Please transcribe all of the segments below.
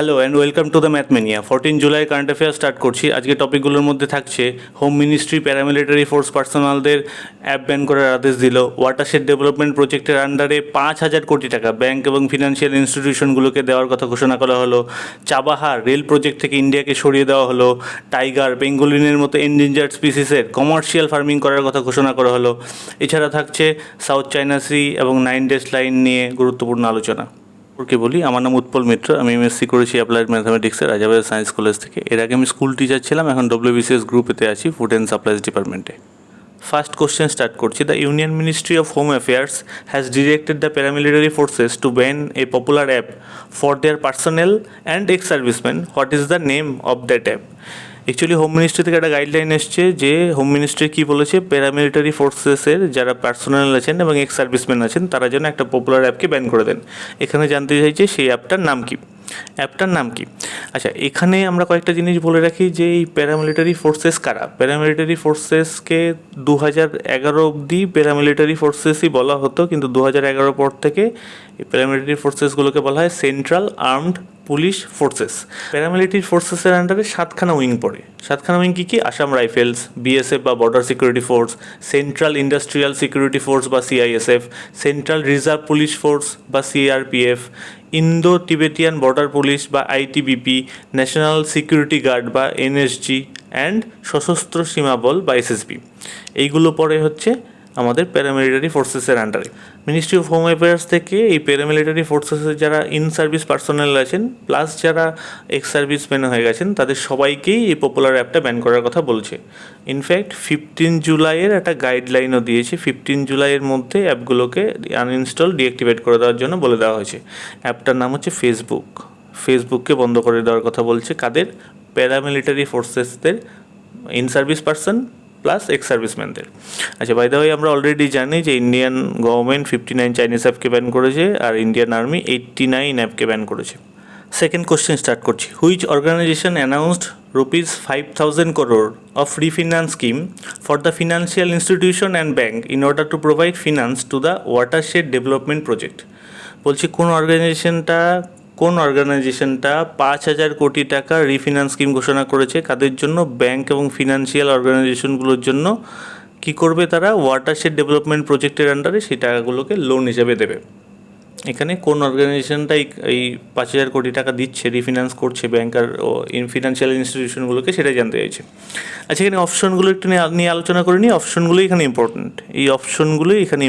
Hello and welcome to the Mathmania. 14 July current affair start করছি। আজকে টপিকগুলোর মধ্যে থাকছে হোম মিনিস্ট্রি প্যারামিলিটারি ফোর্স পার্সোনালদের অ্যাপ ব্যান করার আদেশ দিল। ওয়াটারশেড ডেভেলপমেন্ট প্রজেক্টের আন্ডারে 5,000 কোটি টাকা ব্যাংক এবং ফিনান্সিয়াল ইনস্টিটিউশনগুলোকে দেওয়ার কথা ঘোষণা করা হলো। চাবাহার রেল প্রজেক্ট থেকে ইন্ডিয়াকে সরিয়ে দেওয়া হলো। টাইগার বেঙ্গলিনের মতো এনডেঞ্জার্ড স্পিসিসের কমার্শিয়াল ফার্মিং করার কথা ঘোষণা করা হলো। এছাড়া থাকছে সাউথ চায়না সি এবং 9 ডেজ লাইন নিয়ে গুরুত্বপূর্ণ আলোচনা। ওকে বলি, আমার নাম উৎপল মিত্র। আমি এমএসসি করেছি অ্যাপ্লাইড ম্যাথামেটিক্সের রাজাবাজার সায়েন্স কলেজ থেকে। এর আগে আমি স্কুল টিচার ছিলাম, এখন ডব্লিউবিসিএস গ্রুপেতে আছি, ফুড অ্যান্ড সাপ্লাইজ ডিপার্টমেন্টে। ফার্স্ট কোশ্চেন স্টার্ট করছি। The union ministry of home affairs has directed the paramilitary forces to ban a popular app for their personnel and ex serviceman. What is the name of that app? Actually home ministry থেকে একটা guideline এসছে যে home ministry কী বলেছে, paramilitary ফোর্সেসের যারা personal আছেন এবং ex serviceman আছেন তারা যেন একটা পপুলার অ্যাপকে ব্যান করে দেন। এখানে জানতে চাইছে সেই অ্যাপটার নাম কি। আচ্ছা, এখানে আমরা কয়েকটা জিনিস বলে রাখি যে এই প্যারামিলিটারি ফোর্সেস কারা। প্যারামিলিটারি ফোর্সেসকে 2011 অবধি প্যারামিলিটারি ফোর্সেসই বলা হতো, কিন্তু 2011 পর থেকে এই প্যারামিলিটারি ফোর্সেসগুলোকে বলা হয় central armed police forces. Paramilitary ফোর্সেসের আন্ডারে 7খানা উইং পড়ে। 7খানা উইং কী কী? আসাম রাইফেলস, বিএসএফ বা border security force, central industrial security force বা CISF, central reserve police force বা CRPF, Indo Tibetan border police বা আইটিবিপি, ন্যাশনাল সিকিউরিটি গার্ড বা এনএসজি অ্যান্ড সশস্ত্র সীমাবল বা এসএসবি। এইগুলো পরে হচ্ছে আমাদের প্যারামিলিটারি ফোর্সেসের আন্ডারে। মিনিস্ট্রি অফ হোম অ্যাফেয়ার্স থেকে এই প্যারামিলিটারি ফোর্সেসের যারা ইন সার্ভিস পার্সোনাল আছেন প্লাস যারা এক্স সার্ভিসম্যান হয়ে গেছেন তাদের সবাইকেই এই পপুলার অ্যাপটা ব্যান করার কথা বলছে। ইনফ্যাক্ট 15 জুলাইয়ের একটা গাইডলাইনও দিয়েছে। 15 জুলাইয়ের মধ্যে অ্যাপগুলোকে আনইনস্টল ডিঅ্যাক্টিভেট করে দেওয়ার জন্য বলে দেওয়া হয়েছে। অ্যাপটার নাম হচ্ছে ফেসবুককে বন্ধ করে দেওয়ার কথা বলছে। কাদের? প্যারামিলিটারি ফোর্সেসদের in service person plus ex সার্ভিসম্যানদের। আচ্ছা, বাই দ্য ওয়ে আমরা অলরেডি জানি যে ইন্ডিয়ান গভর্নমেন্ট 59 চাইনিজ অ্যাপকে ব্যান করেছে আর ইন্ডিয়ান আর্মি 89 অ্যাপকে ব্যান করেছে। সেকেন্ড কোশ্চেন স্টার্ট করছি। Which organisation announced ₹5,000 crore of refinance scheme for the financial institution and bank in order to provide finance to the watershed development project? বলছি কোন অর্গানাইজেশনটা 5,000 কোটি টাকা রিফিনান্স স্কিম ঘোষণা করেছে? কাদের জন্য? ব্যাংক এবং ফিনান্সিয়াল অর্গানাইজেশনগুলোর জন্য। কি করবে তারা? ওয়াটারশেড ডেভেলপমেন্ট প্রজেক্টের আন্ডারে সেই টাকাগুলোকে লোন হিসেবে দেবে। এখানে কোন অর্গানাইজেশনটা এই 5,000 কোটি টাকা দিচ্ছে, রিফিনান্স করছে ব্যাংক আর ফিনান্সিয়াল ইনস্টিটিউশনগুলোকে, সেটাই জানতে চাইছে। আচ্ছা, এখানে অপশনগুলো একটু নিয়ে আলোচনা করে নিই। অপশনগুলোই এখানে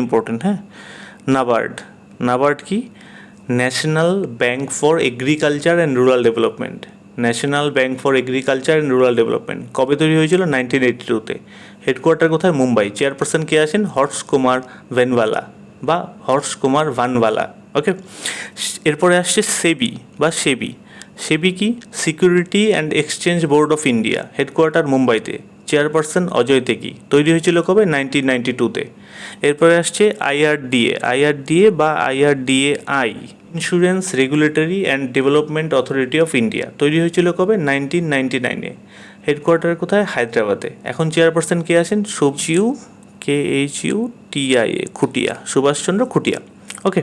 ইম্পর্টেন্ট। হ্যাঁ, নাবার্ড কি? National bank for agriculture and rural development. কবে তৈরি হয়েছিল? 1982-তে। হেডকোয়ার্টার কোথায়? মুম্বাই। চেয়ারপারসন কে আছেন? হর্ষ কুমার ভানওয়ালা। ওকে, এরপরে আসছে সেবি কি? Security and exchange board of India. Headquarter মুম্বাইতে। চেয়ারপারসন অজয় তেকি। তৈরি হয়েছিল কবে? 1992-তে। এরপরে আসছে IRDAI, insurance regulatory and development authority of India. তৈরি হয়েছিল কবে? 1999-এ। হেডকোয়ার্টার কোথায়? হায়দ্রাবাদে। এখন চেয়ারপারসন কে আছেন? খুটিয়া, সুভাষচন্দ্র খুটিয়া। ওকে,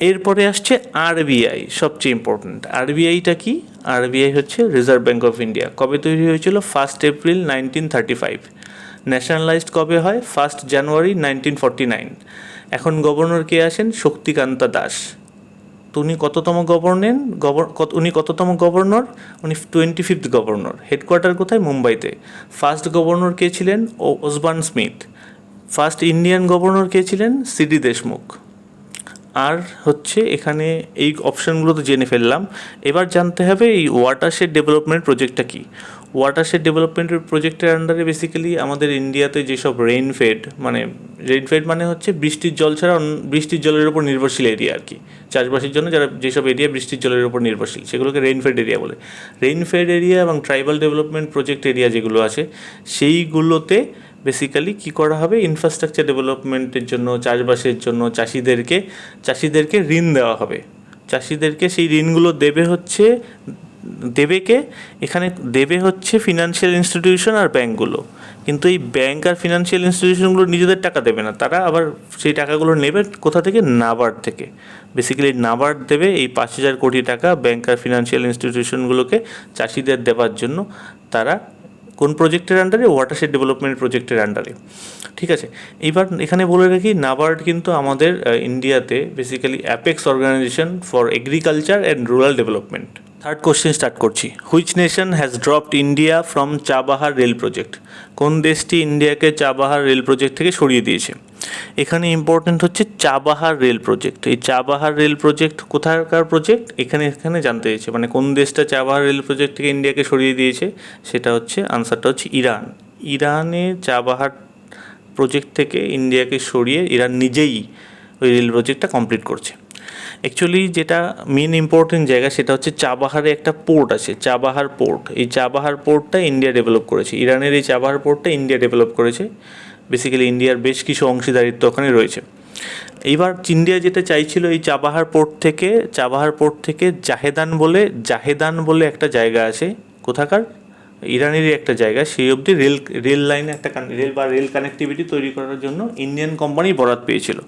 এরপরে আসছে আরবিআই, সবচেয়ে ইম্পর্ট্যান্ট। আরবিআইটা কি? আরবিআই হচ্ছে রিজার্ভ ব্যাঙ্ক অফ ইন্ডিয়া। কবে তৈরি হয়েছিল? 1 এপ্রিল 1935। ন্যাশনালাইজড কবে হয়? 1 জানুয়ারি 1949। এখন গভর্নর কে আছেন? শক্তিকান্তা দাস। উনি কততম গভর্নর? উনি 25th গভর্নর। হেডকোয়ার্টার কোথায়? মুম্বাইতে। ফার্স্ট গভর্নর কে ছিলেন? Osborne Smith. First Indian governor কে ছিলেন? সিডি দেশমুখ। আর হচ্ছে এখানে এই অপশানগুলো তো জেনে ফেললাম। এবার জানতে হবে এই ওয়াটারশেড ডেভেলপমেন্ট প্রজেক্টটা কী। ওয়াটারশেড ডেভেলপমেন্ট প্রজেক্টের আন্ডারে বেসিক্যালি আমাদের ইন্ডিয়াতে যেসব রেইনফেড মানে হচ্ছে বৃষ্টির জল ছাড়া বৃষ্টির জলের উপর নির্ভরশীল এরিয়া আর কি, চাষবাসের জন্য যেসব এরিয়া বৃষ্টির জলের উপর নির্ভরশীল সেগুলোকে রেইনফেড এরিয়া বলে। রেইনফেড এরিয়া এবং ট্রাইবাল ডেভেলপমেন্ট প্রজেক্ট এরিয়া যেগুলো আছে সেইগুলোতে বেসিক্যালি কী করা হবে? ইনফ্রাস্ট্রাকচার ডেভেলপমেন্টের জন্য, চাষবাসের জন্য চাষিদেরকে ঋণ দেওয়া হবে। চাষিদেরকে সেই ঋণগুলো দেবে হচ্ছে দেবে কে? এখানে দেবে হচ্ছে ফিনান্সিয়াল ইনস্টিটিউশন আর ব্যাঙ্কগুলো। কিন্তু এই ব্যাঙ্ক আর ফিনান্সিয়াল ইনস্টিটিউশনগুলো নিজেদের টাকা দেবে না, তারা আবার সেই টাকাগুলো নেবে কোথা থেকে? নাবার্ড থেকে। বেসিক্যালি নাবার্ড দেবে এই 5,000 কোটি টাকা ব্যাঙ্ক আর ফিনান্সিয়াল ইনস্টিটিউশনগুলোকে চাষিদের দেওয়ার জন্য। তারা কোন প্রজেক্টের আন্ডারে? ওয়াটারশেড ডেভেলপমেন্ট প্রজেক্টের আন্ডারে। ঠিক আছে, এইবার এখানে বলে রাখি নাবার্ড কিন্তু আমাদের ইন্ডিয়াতে basically apex organisation for agriculture and rural development. Third question start করছি। Which nation has dropped India from Chabahar rail project? কোন দেশটি ইন্ডিয়াকে চাবাহার রেল প্রজেক্ট থেকে সরিয়ে দিয়েছে? এখানে ইম্পর্টেন্ট হচ্ছে চাবাহার রেল প্রজেক্ট। এই চাবাহার রেল প্রজেক্ট কোথাকার প্রজেক্ট? এখানে জানতে চেয়েছে, মানে কোন দেশটা চাবাহার রেল প্রজেক্ট থেকে ইন্ডিয়াকে সরিয়ে দিয়েছে? সেটা হচ্ছে, আনসারটা হচ্ছে ইরান। ইরানে চাবাহার প্রজেক্ট থেকে ইন্ডিয়াকে সরিয়ে ইরান নিজেই ওই রেল প্রজেক্টটা কমপ্লিট করছে। অ্যাকচুয়ালি যেটা মেন ইম্পর্টেন্ট জায়গা সেটা হচ্ছে চাবাহারে একটা পোর্ট আছে, চাবাহার পোর্ট। এই চাবাহার পোর্টটা ইন্ডিয়া ডেভেলপ করেছে, ইরানের এই চাবাহার পোর্টটা ইন্ডিয়া ডেভেলপ করেছে। বেসিক্যালি ইন্ডিয়ার বেশ কিছু অংশীদারিত্ব ওখানে রয়েছে। এইবার ইন্ডিয়া যেটা চাইছিল, এই চাবাহার পোর্ট থেকে জাহেদান বলে একটা জায়গা আছে, কোথাকার? ইরানেরই একটা জায়গা, সেই অবধি রেল লাইনে একটা রেল কানেক্টিভিটি তৈরি করার জন্য ইন্ডিয়ান কোম্পানি বরাত পেয়েছিল।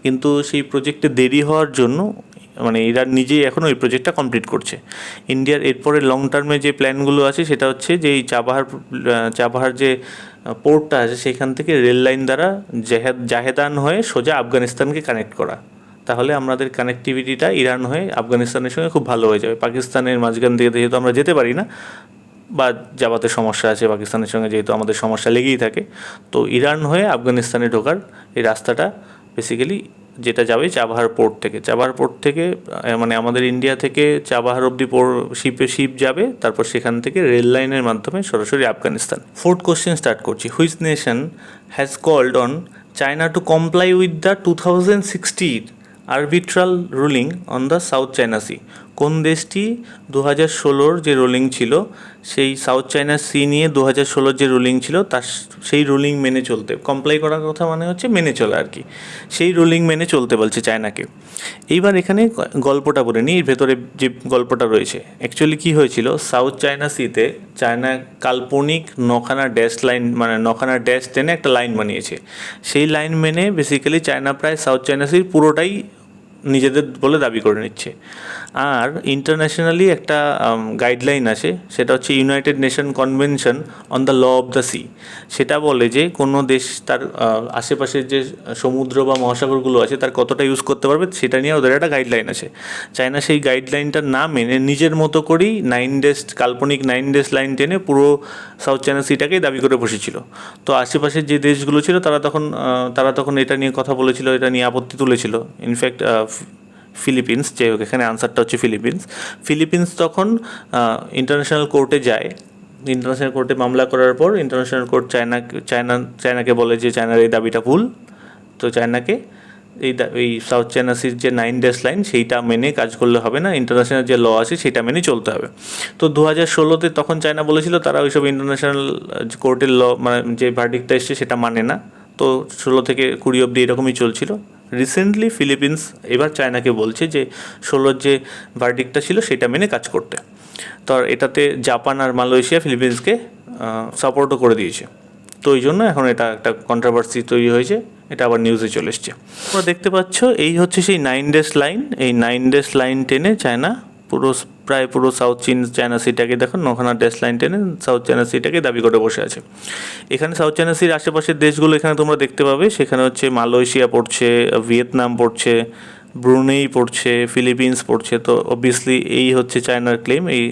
কিন্তু সেই প্রজেক্টে দেরি হওয়ার জন্য মানে ইরান নিজেই এখন ওই প্রজেক্টটা কমপ্লিট করছে। ইন্ডিয়ার এরপরে লং টার্মে যে প্ল্যানগুলো আছে সেটা হচ্ছে যে এই চাবাহার যে পোর্টটা আছে সেখান থেকে রেল লাইন দ্বারা জাহেদান হয়ে সোজা আফগানিস্তানকে কানেক্ট করা। তাহলে আমাদের কানেক্টিভিটিটা ইরান হয়ে আফগানিস্তানের সঙ্গে খুব ভালো হয়ে যাবে। পাকিস্তানের মাঝখান থেকে যেহেতু আমরা যেতে পারি না, বা যাওয়াতে সমস্যা আছে, পাকিস্তানের সঙ্গে যেহেতু আমাদের সমস্যা লেগেই থাকে, তো ইরান হয়ে আফগানিস্তানে ঢোকার এই রাস্তাটা বেসিক্যালি যেটা যাবে চাবাহার পোর্ট থেকে মানে আমাদের ইন্ডিয়া থেকে চাবাহার অবধি শিপ যাবে, তারপর সেখান থেকে রেল লাইনের মাধ্যমে সরাসরি আফগানিস্তান। ফোর্থ কোশ্চেন স্টার্ট করছি। Which nation has called on China to comply with the 2016 arbitral ruling on the South China sea? কোন দেশটি 2016 যে রুলিং ছিল, সেই সাউথ চায়না সি নিয়ে 2016 যে রুলিং ছিল তার সেই রুলিং মেনে চলতে, কমপ্লাই করার কথা মানে হচ্ছে মেনে চলা আর কি, সেই রুলিং মেনে চলতে বলছে চায়নাকে। এইবার এখানে গল্পটা বলে নিই, এর ভেতরে যে গল্পটা রয়েছে। অ্যাকচুয়ালি কী হয়েছিল, সাউথ চায়না সিতে চায়না কাল্পনিক 9খানা ড্যাশ টেনে একটা লাইন বানিয়েছে। সেই লাইন মেনে বেসিক্যালি চায়না প্রায় সাউথ চায়না সির পুরোটাই নিজেদের বলে দাবি করে নিচ্ছে। আর ইন্টারন্যাশনালি একটা গাইডলাইন আছে, সেটা হচ্ছে United Nation convention on the law of the Sea. সেটা বলে যে কোনো দেশ তার আশেপাশের যে সমুদ্র বা মহাসাগরগুলো আছে তার কতটা ইউজ করতে পারবে সেটা নিয়ে ওদের একটা গাইডলাইন আছে। চায়না সেই গাইডলাইনটা না মেনে নিজের মতো করেই কাল্পনিক 9 ডেজ লাইন টেনে পুরো সাউথ চায়না সিটাকেই দাবি করে বসেছিল। তো আশেপাশের যে দেশগুলো ছিল তারা তখন এটা নিয়ে কথা বলেছিল, এটা নিয়ে আপত্তি তুলেছিল। ইনফ্যাক্ট ফিলিপিন্স, যাই হোক এখানে আনসারটা হচ্ছে ফিলিপিন্স তখন ইন্টারন্যাশনাল কোর্টে যায়। ইন্টারন্যাশনাল কোর্টে মামলা করার পর ইন্টারন্যাশনাল কোর্ট চায়নাকে বলে যে চায়নার এই দাবিটা ভুল। তো চায়নাকে এই সাউথ চায়না সির যে 9 ডেজ লাইন সেইটা মেনে কাজ করলে হবে না, ইন্টারন্যাশনাল যে ল আছে সেটা মেনে চলতে হবে। তো 2016-তে তখন চায়না বলেছিল তারা ওইসব ইন্টারন্যাশনাল কোর্টের ল মানে যে ভার্ডিক্টটা এসছে সেটা মানে না। তো 16 থেকে 20 অবধি এরকমই চলছিল। রিসেন্টলি ফিলিপিন্স এবার চায়নাকে বলছে যে 16 যে ভার্ডিক্টটা ছিল সেটা মেনে কাজ করতে। তো এটাতে জাপান আর মালয়েশিয়া ফিলিপিন্সকে সাপোর্টও করে দিয়েছে। তো এই জন্য এখন এটা একটা কন্ট্রোভার্সি তৈরি হয়েছে, এটা আবার নিউজে চলে এসছে। তোমরা দেখতে পাচ্ছ এই হচ্ছে সেই 9 ডেজ লাইন। এই 9 ডেজ লাইন টেনে চায়না প্রায় পুরো সাউথ চায়না সিটাকে দেখো 9খানা ড্যাশ লাইন টেনে সাউথ চায়না সিটাকে দাবি করে বসে আছে। এখানে সাউথ চায়না সির আশেপাশের দেশগুলো এখানে তোমরা দেখতে পাবে, সেখানে হচ্ছে মালয়েশিয়া পড়ছে, ভিয়েতনাম পড়ছে, ব্রুনেই পড়ছে, ফিলিপিন্স পড়ছে। তো অবভিয়াসলি এই হচ্ছে চায়নার ক্লেম, এই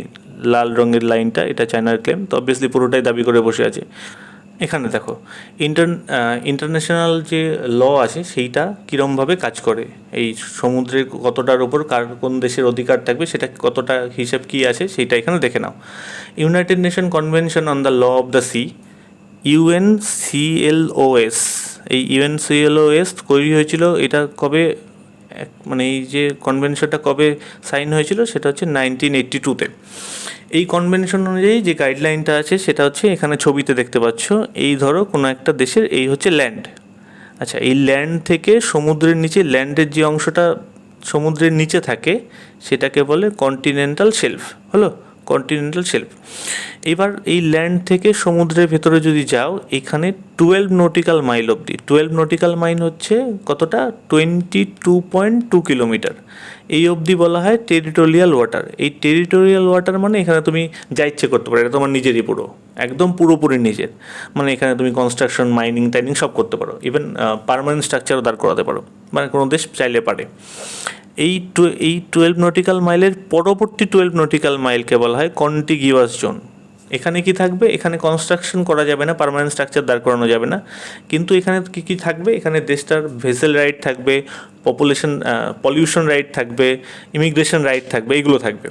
লাল রঙের লাইনটা এটা চায়নার ক্লেম। তো অবভিয়াসলি পুরোটাই দাবি করে বসে আছে। এখানে দেখো ইন্টারন্যাশনাল যে ল আছে সেইটা কীরমভাবে কাজ করে, এই সমুদ্রের কতটার ওপর কোন দেশের অধিকার থাকবে সেটা কতটা হিসেব কী আছে সেইটা এখানে দেখে নাও। United Nation convention on the law of the sea, UNCLOS। এই UNCLOS তৈরি হয়েছিল, এটা কবে মানে এই যে কনভেনশনটা কবে সাইন হয়েছিল সেটা হচ্ছে 1982-তে। এই কনভেনশন অনুযায়ী যে গাইডলাইনটা আছে সেটা হচ্ছে এখানে ছবিতে দেখতে পাচ্ছ। এই ধরো কোনো একটা দেশের এই হচ্ছে ল্যান্ড, আচ্ছা এই ল্যান্ড থেকে সমুদ্রের নিচে, ল্যান্ডের যে অংশটা সমুদ্রের নিচে থাকে সেটাকে বলে কন্টিনেন্টাল শেলফ। হলো, কন্টিনেন্টাল শেলফ। এবার এই ল্যান্ড থেকে সমুদ্রের ভেতরে যদি যাও, এখানে 12 নটিক্যাল মাইল অবধি, 12 নটিক্যাল মাইল হচ্ছে কতটা, 22.2 কিলোমিটার, এই অবধি বলা হয় টেরিটোরিয়াল ওয়াটার। এই টেরিটোরিয়াল ওয়াটার মানে এখানে তুমি যা ইচ্ছে করতে পারো, এটা তোমার নিজেরই পুরো, একদম পুরোপুরি নিজের, মানে এখানে তুমি কনস্ট্রাকশন, মাইনিং টাইনিং সব করতে পারো, ইভেন পার্মানেন্ট স্ট্রাকচারও দাঁড় করাতে পারো, মানে কোনো দেশ চাইলে পারে। এই 12 নটিক্যাল মাইলের পরবর্তী 12 নটিক্যাল মাইলকে বলা হয় কন্টিগিউয়াস জোন। এখানে কি থাকবে, এখানে কনস্ট্রাকশন করা যাবে না, পার্মানেন্ট স্ট্রাকচার দাঁড় করানো যাবে না, কিন্তু এখানে কী কী থাকবে, এখানে দেশটার ভেসেল রাইট থাকবে, পলিউশন রাইট থাকবে, ইমিগ্রেশন রাইট থাকবে, এইগুলো থাকবে।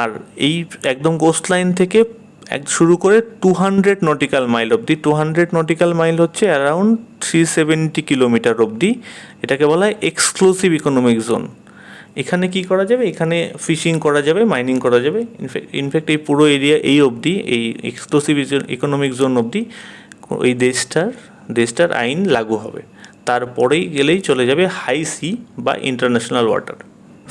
আর এই একদম কোস্ট লাইন থেকে শুরু করে 200 নটিক্যাল মাইল অবধি, 200 নটিক্যাল মাইল হচ্ছে অ্যারাউন্ড 370 কিলোমিটার অবধি, এটাকে বলা হয় এক্সক্লুসিভ ইকোনমিক জোন। এখানে কি করা যাবে, এখানে ফিশিং করা যাবে, মাইনিং করা যাবে। ইনফ্যাক্ট এই পুরো এরিয়া এই অবধি, এই এক্সক্লুসিভ ইকোনমিক জোন অবধি এই দেশটার আইন লাগু হবে, তারপরেই গেলেই চলে যাবে হাই সি বা international water.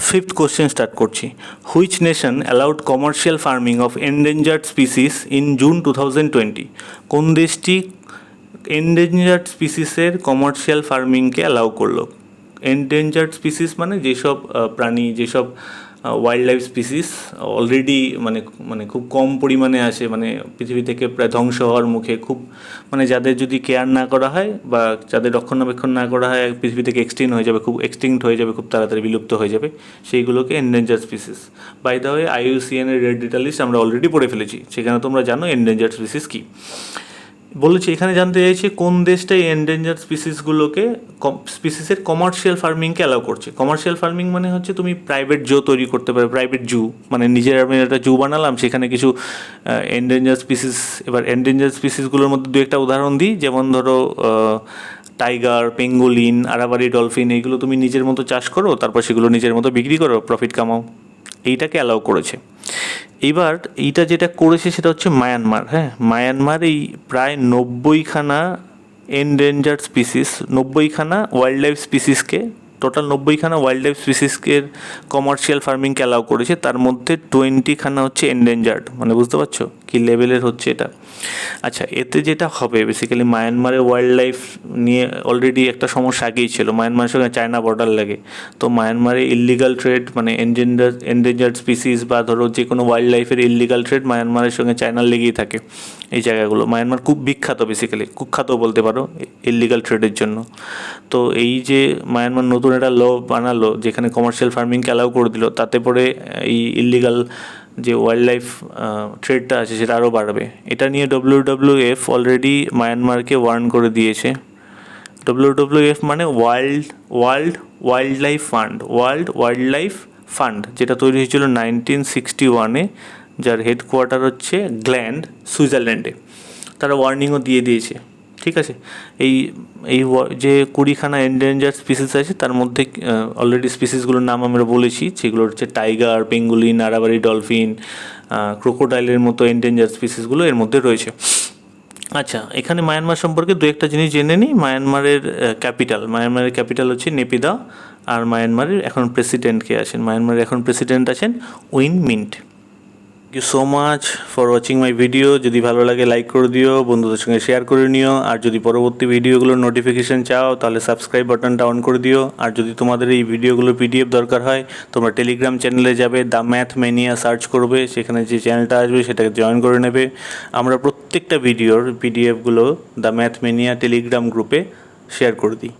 Fifth question start করছি। Which nation allowed commercial farming of endangered species in June 2020? কোন দেশটি এন্ডেঞ্জার্ড স্পিসিসের কমার্শিয়াল ফার্মিংকে অ্যালাউ করলো? এন্ডেঞ্জার্ড স্পিসিস মানে যেসব প্রাণী, যেসব ওয়াইল্ড লাইফ স্পিসিস অলরেডি মানে খুব কম পরিমাণে আসে, মানে পৃথিবী থেকে প্রায় ধ্বংস হওয়ার মুখে, খুব মানে যাদের যদি কেয়ার না করা হয় বা যাদের রক্ষণাবেক্ষণ না করা হয় পৃথিবী থেকে এক্সটিংক্ট হয়ে যাবে, খুব তাড়াতাড়ি বিলুপ্ত হয়ে যাবে, সেইগুলোকে endangered species. By the way, IUCN এর রেড ডেটা লিস্ট আমরা অলরেডি পড়ে ফেলেছি, সেখানে তোমরা জানো এন্ডেঞ্জার্ড স্পিসিস কী। বলেছি এখানে জানতে চাইছে কোন দেশটা এই এন্ডেঞ্জার্ড স্পিসিসগুলোকে, স্পিসিসের কমার্শিয়াল ফার্মিংকে অ্যালাউ করছে। কমার্শিয়াল ফার্মিং মানে হচ্ছে তুমি প্রাইভেট জু তৈরি করতে পারো, প্রাইভেট জু মানে নিজের আমি একটা জু বানালাম, সেখানে কিছু এন্ডেঞ্জার্ড স্পিসিস। এবার এন্ডেঞ্জার্ড স্পিসিসগুলোর মধ্যে দু একটা উদাহরণ দিই, যেমন ধরো টাইগার, পেঙ্গুলিন, আরাবারি ডলফিন, এইগুলো তুমি নিজের মতো চাষ করো, তারপর সেগুলো নিজের মতো বিক্রি করো, প্রফিট কামাও, এইটাকে অ্যালাউ করেছে। এইবার এইটা যেটা করেছে সেটা হচ্ছে মায়ানমার। হ্যাঁ, মায়ানমার এই প্রায় 90খানা এন্ডেঞ্জার্ড স্পিসিস, 90খানা ওয়াইল্ড লাইফ স্পিসিসকে, টোটাল 90খানা ওয়াইল্ড লাইফ স্পিসিসকে কমার্শিয়াল ফার্মিংকে অ্যালাউ করেছে, তার মধ্যে 20খানা হচ্ছে এন্ডেঞ্জার্ড। মানে বুঝতে পারছো কী লেভেলের হচ্ছে এটা। আচ্ছা, এতে যেটা হবে বেসিক্যালি, মায়ানমারের ওয়াইল্ড লাইফ নিয়ে অলরেডি একটা সমস্যা আগেই ছিল, মায়ানমারের সঙ্গে চায়না বর্ডার লাগে, তো মায়ানমারে ইললিগাল ট্রেড, মানে এন্ডেঞ্জার্ড স্পিসিস বা ধরো যে কোনো ওয়াইল্ড লাইফের ইললিগাল ট্রেড মায়ানমারের সঙ্গে চায়নার লেগেই থাকে এই জায়গাগুলো। মায়ানমার খুব বিখ্যাত, বেসিক্যালি কুখ্যাত বলতে পারো ইললিগাল ট্রেডের জন্য। তো এই যে মায়ানমার নতুন একটা ল বানালো যেখানে কমার্শিয়াল ফার্মিংকে অ্যালাউ করে দিল, তাতে পরে এই ইললিগাল যে ওয়াইল্ড লাইফ ট্রেডটা আছে সেটা আরও বাড়বে। এটা নিয়ে WWF অলরেডি মায়ানমারকে ওয়ার্ন করে দিয়েছে। WWF মানে ওয়াইল্ড লাইফ ফান্ড, যেটা তৈরি হয়েছিল 1961-এ, যার হেডকোয়ার্টার হচ্ছে গ্ল্যান্ড, সুইজারল্যান্ডে। তারা ওয়ার্নিংও দিয়ে দিয়েছে, ঠিক আছে। এই যে 20খানা এন্ডেঞ্জার্ড স্পিসিস আছে তার মধ্যে অলরেডি স্পিসিসগুলোর নাম আমরা বলেছি, সেগুলো হচ্ছে টাইগার, পেঙ্গুলিন, আরাবারি ডলফিন, ক্রোকোডাইলের মতো এন্ডেঞ্জার্ড স্পিসিসগুলো এর মধ্যে রয়েছে। আচ্ছা, এখানে মায়ানমার সম্পর্কে দু একটা জিনিস জেনে নিই। মায়ানমারের ক্যাপিটাল হচ্ছে নেপিদা। আর মায়ানমারের এখন প্রেসিডেন্ট কে আছেন? মায়ানমারের এখন প্রেসিডেন্ট আছেন Win Myint. Thank you so much for watching my video. যদি ভালো লাগে লাইক করে দিও, বন্ধুদের সঙ্গে শেয়ার করে নিও, আর যদি পরবর্তী ভিডিওগুলোর নোটিফিকেশান চাও তাহলে সাবস্ক্রাইব বাটনটা অন করে দিও। আর যদি তোমাদের এই ভিডিওগুলোর PDF দরকার হয়, তোমরা টেলিগ্রাম চ্যানেলে যাবে, দ্য ম্যাথ ম্যানিয়া সার্চ করবে, সেখানে যে চ্যানেলটা আসবে সেটাকে জয়েন করে নেবে। আমরা প্রত্যেকটা ভিডিওর PDFগুলো দ্য ম্যাথ ম্যানিয়া টেলিগ্রাম গ্রুপে শেয়ার করে দিই।